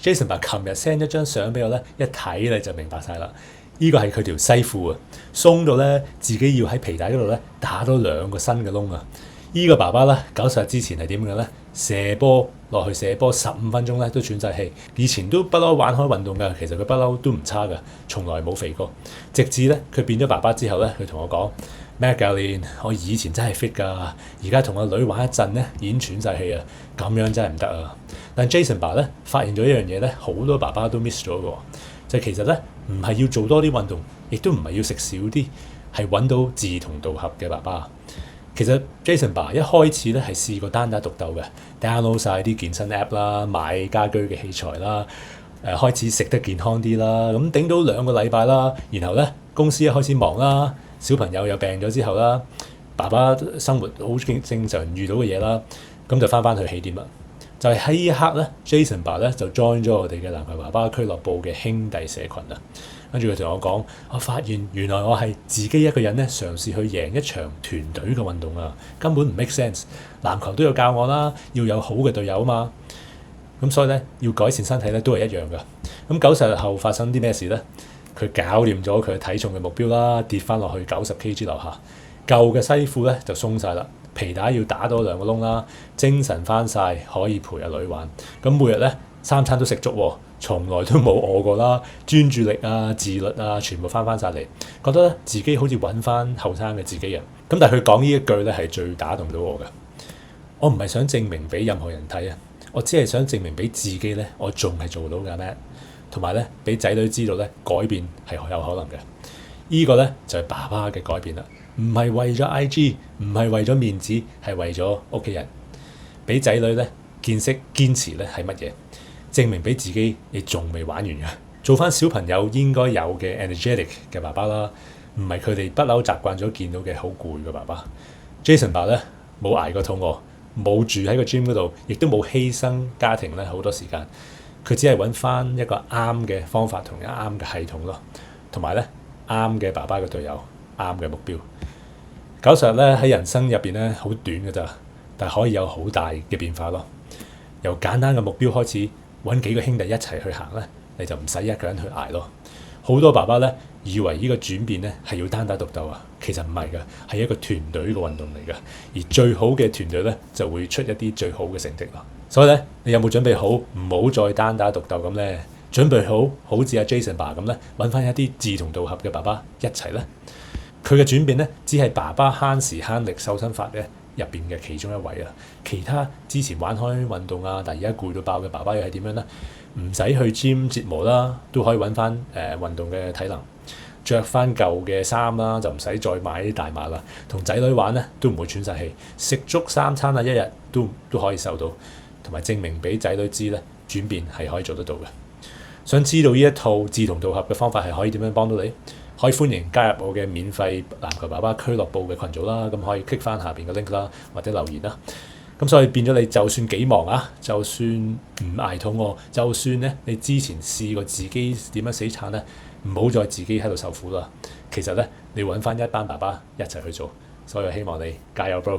Jason 爸琴日 send 一張相俾我咧，一睇你就明白晒啦。呢個係佢條西褲啊，鬆到咧自己要喺皮帶嗰度咧打多2個新嘅窿啊！呢個爸爸咧90日之前係點嘅咧？射波落去射波15分鐘咧都喘晒氣。以前都不嬲玩開運動㗎，其實佢不嬲都唔差㗎，從來冇肥過。直至咧佢變咗爸爸之後咧，佢同我講：Matt 教練，我以前真係 fit 㗎，而家同個女玩一陣咧已經喘晒氣啊！咁樣真係唔得啊！但 Jason 爸咧發現咗一樣嘢咧，好多爸爸都 miss 咗㗎，就其實咧唔係要做多啲運動，亦都唔係要食少啲，係揾到志同道合嘅爸爸。其實 Jason 爸一開始咧係試過單打獨鬥嘅 ，download 晒啲健身 app 啦，買家居嘅器材啦，開始食得健康啲啦，咁頂到2個禮拜啦，然後咧公司一開始忙啦，小朋友又病咗之後啦，爸爸生活好正常遇到嘅嘢啦，咁就翻去起點啦。就係喺呢一刻咧 ，Jason 爸咧就 join 咗我哋嘅籃球爸爸俱樂部嘅兄弟社群啦。跟住佢同我講：我發現原來我係自己一個人咧嘗試去贏一場團隊嘅運動啊，根本唔 make sense。籃球都要教我啦，要有好嘅隊友啊嘛。咁所以咧要改善身體咧都係一樣噶。咁90日後發生啲咩事咧？佢搞掂咗佢體重嘅目標啦，跌翻落去90 kg 樓下，舊嘅西褲咧就鬆晒啦。皮帶要打多2個窿啦，精神翻晒，可以陪阿女玩。咁每日咧3餐都食足喎，從來都冇餓過啦。專注力啊、自律啊，全部翻晒嚟，覺得咧自己好似揾翻後生嘅自己啊。咁但係佢講呢一句咧係最打動到我嘅。我唔係想證明俾任何人睇啊，我只係想證明俾自己咧，我仲係做到㗎咩？同埋咧俾仔女知道咧改變係有可能嘅。呢個咧就係爸爸嘅改變啦。唔係為咗 IG， 唔係為咗面子，係為咗屋企人，俾仔女咧見識堅持咧係乜嘢，證明俾自己你仲未玩完嘅，做翻小朋友應該有嘅 energetic 嘅爸爸啦，唔係佢哋不嬲習慣咗見到嘅好攰嘅爸爸。Jason 爸咧冇捱過肚餓，冇住喺個 gym 嗰度，亦都冇犧牲家庭咧好多時間，佢只係揾翻一個啱嘅方法同啱嘅系統咯，同埋咧啱嘅爸爸嘅隊友，啱嘅目標。90日咧喺人生入邊咧好短㗎咋，但係可以有好大嘅變化咯。由簡單嘅目標開始，揾幾個兄弟一齊去行咧，你就唔使一個人去捱咯。好多爸爸咧以為呢個轉變咧係要單打獨鬥啊，其實唔係㗎，係一個團隊嘅運動嚟㗎。而最好嘅團隊咧就會出一啲最好嘅成績咯。所以咧，你有冇準備好唔好再單打獨鬥咁咧？準備好似阿 Jason 爸咁咧，揾翻一啲志同道合嘅爸爸一齊咧。佢嘅轉變咧，只係爸爸慳時慳力瘦身法咧入邊嘅其中一位啊。其他之前玩開運動啊，但係而家攰到爆嘅爸爸又係點樣咧？唔使去 gym 折磨啦，都可以揾翻運動嘅體能，着翻舊嘅衫啦，就唔使再買啲大碼啦。同仔女玩咧都唔會喘晒氣，食足3餐啊，一日都可以瘦到，同埋證明俾仔女知咧轉變係可以做得到嘅。想知道呢一套志同道合嘅方法係可以點樣幫到你？可以歡迎加入我嘅免費籃球爸爸俱樂部嘅群組啦，咁可以 click 翻下邊嘅 link 啦，或者留言啦。咁所以變咗你就算幾忙啊，就算唔捱肚餓，就算咧你之前試過自己點樣死撐咧，唔好再自己喺度受苦啦。其實咧，你揾翻一班爸爸一齊去做，所以希望你加油 bro。